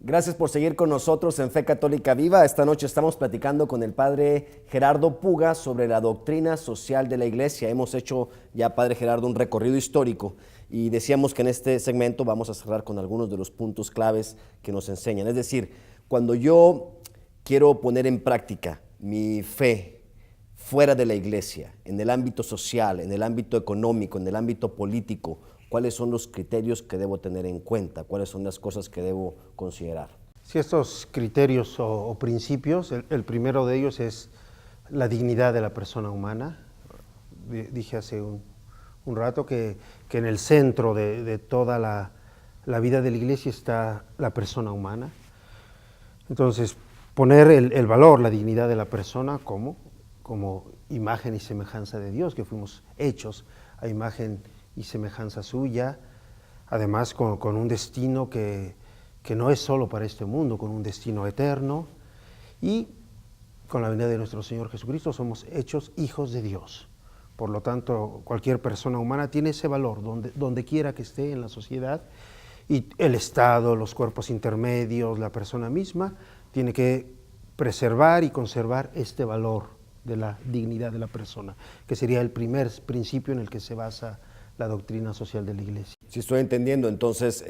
Gracias por seguir con nosotros en Fe Católica Viva. Esta noche estamos platicando con el padre Gerardo Puga sobre la doctrina social de la Iglesia. Hemos hecho ya, padre Gerardo, un recorrido histórico y decíamos que en este segmento vamos a cerrar con algunos de los puntos claves que nos enseñan. Es decir, cuando yo quiero poner en práctica mi fe fuera de la Iglesia, en el ámbito social, en el ámbito económico, en el ámbito político, ¿cuáles son los criterios que debo tener en cuenta? ¿Cuáles son las cosas que debo considerar? Si estos criterios o principios, el primero de ellos es la dignidad de la persona humana. Dije hace un rato que en el centro de toda la vida de la Iglesia está la persona humana. Entonces, poner el valor, la dignidad de la persona como imagen y semejanza de Dios, que fuimos hechos a imagen y semejanza suya, además con un destino que no es solo para este mundo, con un destino eterno, y con la venida de nuestro Señor Jesucristo somos hechos hijos de Dios. Por lo tanto, cualquier persona humana tiene ese valor donde quiera que esté en la sociedad, y el Estado, los cuerpos intermedios, la persona misma, tiene que preservar y conservar este valor de la dignidad de la persona, que sería el primer principio en el que se basa la doctrina social de la Iglesia. Si estoy entendiendo, entonces,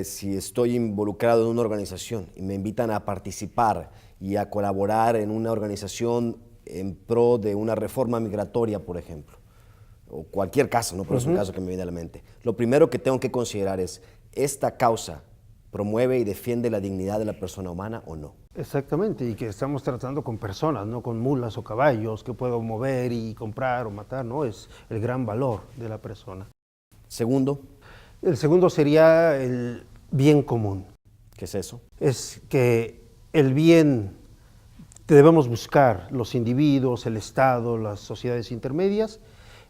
si estoy involucrado en una organización y me invitan a participar y a colaborar en una organización en pro de una reforma migratoria, por ejemplo, o cualquier caso, ¿no? Pero es un caso que me viene a la mente. Lo primero que tengo que considerar es, ¿esta causa promueve y defiende la dignidad de la persona humana o no? Exactamente, y que estamos tratando con personas, no con mulas o caballos que puedo mover y comprar o matar, no, es el gran valor de la persona. Segundo. El segundo sería el bien común. ¿Qué es eso? Es que el bien que debemos buscar los individuos, el Estado, las sociedades intermedias,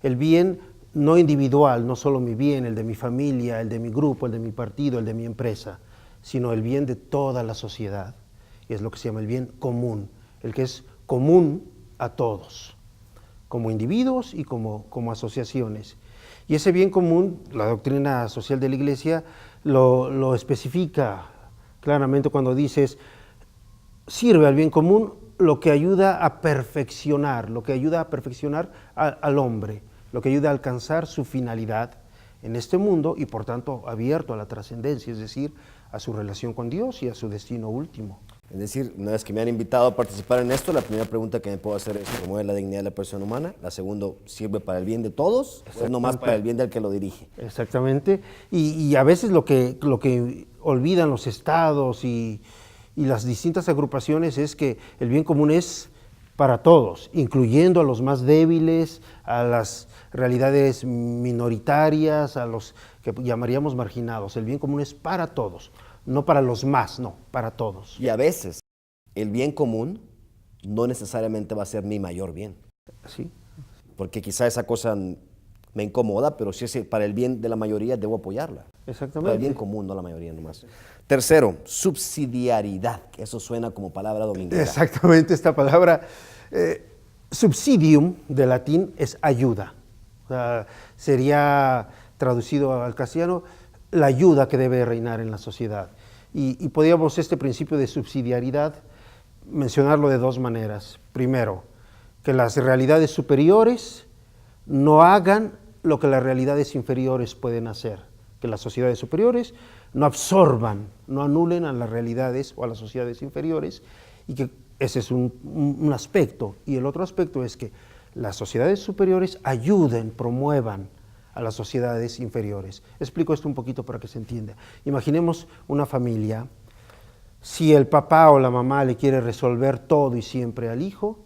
el bien no individual, no solo mi bien, el de mi familia, el de mi grupo, el de mi partido, el de mi empresa, sino el bien de toda la sociedad. Y es lo que se llama el bien común, el que es común a todos, como individuos y como asociaciones. Y ese bien común, la doctrina social de la Iglesia lo especifica claramente cuando dices, sirve al bien común lo que ayuda a perfeccionar, al hombre, lo que ayuda a alcanzar su finalidad en este mundo y por tanto abierto a la trascendencia, es decir, a su relación con Dios y a su destino último. Es decir, una vez que me han invitado a participar en esto, la primera pregunta que me puedo hacer es, ¿promueve la dignidad de la persona humana? La segunda, ¿sirve para el bien de todos? ¿O es nomás para el bien del que lo dirige? Exactamente, y a veces lo que olvidan los estados y las distintas agrupaciones es que el bien común es para todos, incluyendo a los más débiles, a las realidades minoritarias, a los que llamaríamos marginados. El bien común es para todos. No para los más, no, para todos. Y a veces el bien común no necesariamente va a ser mi mayor bien. Sí. Porque quizá esa cosa me incomoda, pero si es para el bien de la mayoría, debo apoyarla. Exactamente. Para el bien común, no la mayoría nomás. Tercero, subsidiariedad, que eso suena como palabra dominguera. Exactamente, esta palabra, subsidium, de latín, es ayuda. O sea, sería traducido al castellano, la ayuda que debe reinar en la sociedad. Y podríamos este principio de subsidiariedad mencionarlo de dos maneras. Primero, que las realidades superiores no hagan lo que las realidades inferiores pueden hacer. Que las sociedades superiores no absorban, no anulen a las realidades o a las sociedades inferiores, y que ese es un aspecto. Y el otro aspecto es que las sociedades superiores ayuden, promuevan a las sociedades inferiores. Explico esto un poquito para que se entienda. Imaginemos una familia, si el papá o la mamá le quiere resolver todo y siempre al hijo,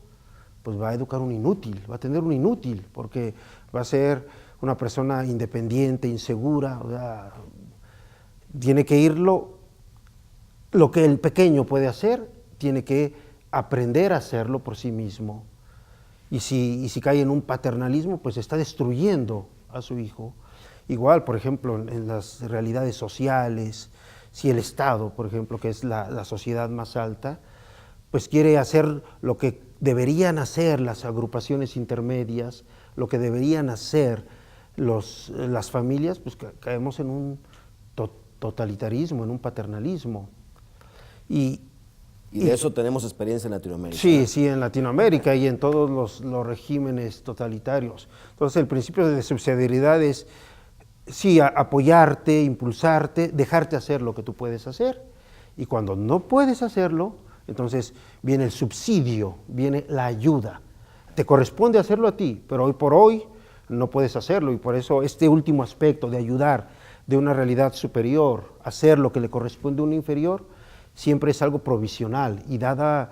pues va a educar un inútil, va a tener un inútil, porque va a ser una persona independiente, insegura, o sea, tiene que lo que el pequeño puede hacer, tiene que aprender a hacerlo por sí mismo. Y si cae en un paternalismo, pues está destruyendo a su hijo. Igual, por ejemplo, en las realidades sociales, si el Estado, por ejemplo, que es la sociedad más alta, pues quiere hacer lo que deberían hacer las agrupaciones intermedias, lo que deberían hacer las familias, pues caemos en un totalitarismo, en un paternalismo. Y de eso tenemos experiencia en Latinoamérica. Sí, sí, en Latinoamérica y en todos los regímenes totalitarios. Entonces, el principio de subsidiariedad es, sí, apoyarte, impulsarte, dejarte hacer lo que tú puedes hacer. Y cuando no puedes hacerlo, entonces viene el subsidio, viene la ayuda. Te corresponde hacerlo a ti, pero hoy por hoy no puedes hacerlo. Y por eso este último aspecto de ayudar de una realidad superior, hacer lo que le corresponde a un inferior, siempre es algo provisional y dada,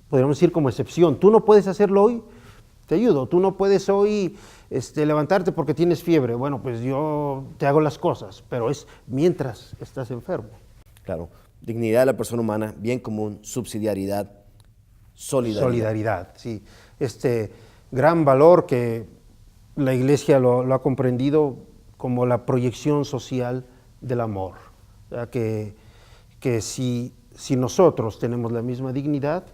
podríamos decir, como excepción. Tú no puedes hacerlo hoy, te ayudo. Tú no puedes hoy levantarte porque tienes fiebre. Bueno, pues yo te hago las cosas, pero es mientras estás enfermo. Claro. Dignidad de la persona humana, bien común, subsidiariedad, solidaridad. Solidaridad, sí. Este gran valor que la Iglesia lo ha comprendido como la proyección social del amor. O sea, que si nosotros tenemos la misma dignidad,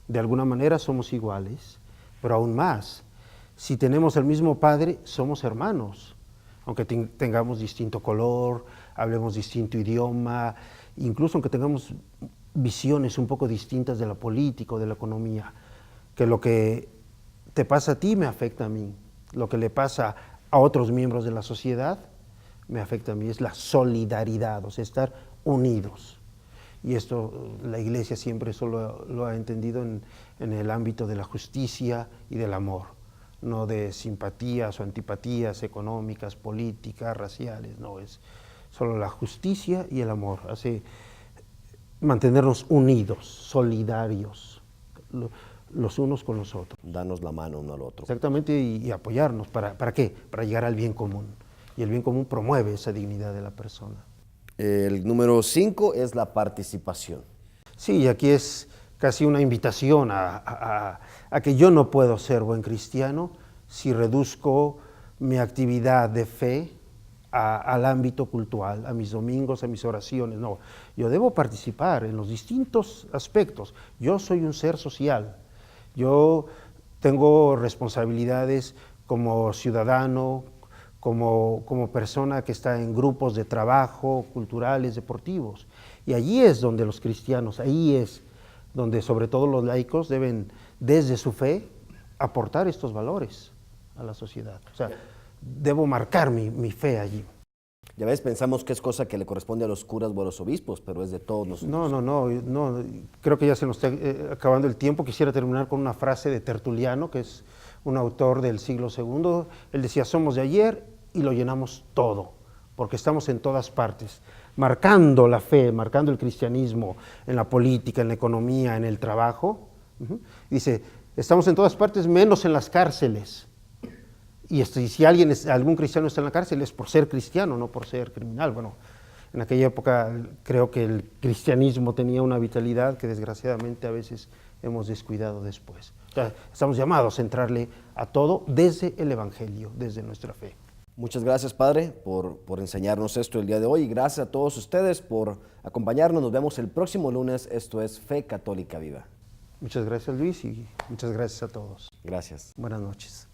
de alguna manera somos iguales, pero aún más, si tenemos el mismo Padre, somos hermanos, aunque tengamos distinto color, hablemos distinto idioma, incluso aunque tengamos visiones un poco distintas de la política o de la economía, que lo que te pasa a ti me afecta a mí, lo que le pasa a otros miembros de la sociedad me afecta a mí, es la solidaridad, o sea, estar unidos. Y esto la Iglesia siempre solo lo ha entendido en el ámbito de la justicia y del amor, no de simpatías o antipatías económicas, políticas, raciales, no, es solo la justicia y el amor, hace mantenernos unidos, solidarios, los unos con los otros. Darnos la mano uno al otro. Exactamente, y apoyarnos, ¿para qué? Para llegar al bien común, y el bien común promueve esa dignidad de la persona. El número 5 es la participación. Sí, aquí es casi una invitación a que yo no puedo ser buen cristiano si reduzco mi actividad de fe al ámbito cultural, a mis domingos, a mis oraciones. No, yo debo participar en los distintos aspectos. Yo soy un ser social. Yo tengo responsabilidades como ciudadano, como persona que está en grupos de trabajo, culturales, deportivos. Y allí es donde los cristianos, ahí es donde sobre todo los laicos deben, desde su fe, aportar estos valores a la sociedad. O sea, debo marcar mi fe allí. Ya ves, pensamos que es cosa que le corresponde a los curas o a los obispos, pero es de todos nosotros. No, creo que ya se nos está acabando el tiempo. Quisiera terminar con una frase de Tertuliano, que es un autor del siglo II. Él decía, somos de ayer y lo llenamos todo, porque estamos en todas partes, marcando la fe, marcando el cristianismo en la política, en la economía, en el trabajo. Dice, estamos en todas partes menos en las cárceles. Y si algún cristiano está en la cárcel es por ser cristiano, no por ser criminal. Bueno, en aquella época creo que el cristianismo tenía una vitalidad que desgraciadamente a veces hemos descuidado después. O sea, estamos llamados a entrarle a todo desde el Evangelio, desde nuestra fe. Muchas gracias, Padre, por enseñarnos esto el día de hoy, y gracias a todos ustedes por acompañarnos. Nos vemos el próximo lunes. Esto es Fe Católica Viva. Muchas gracias, Luis, y muchas gracias a todos. Gracias. Buenas noches.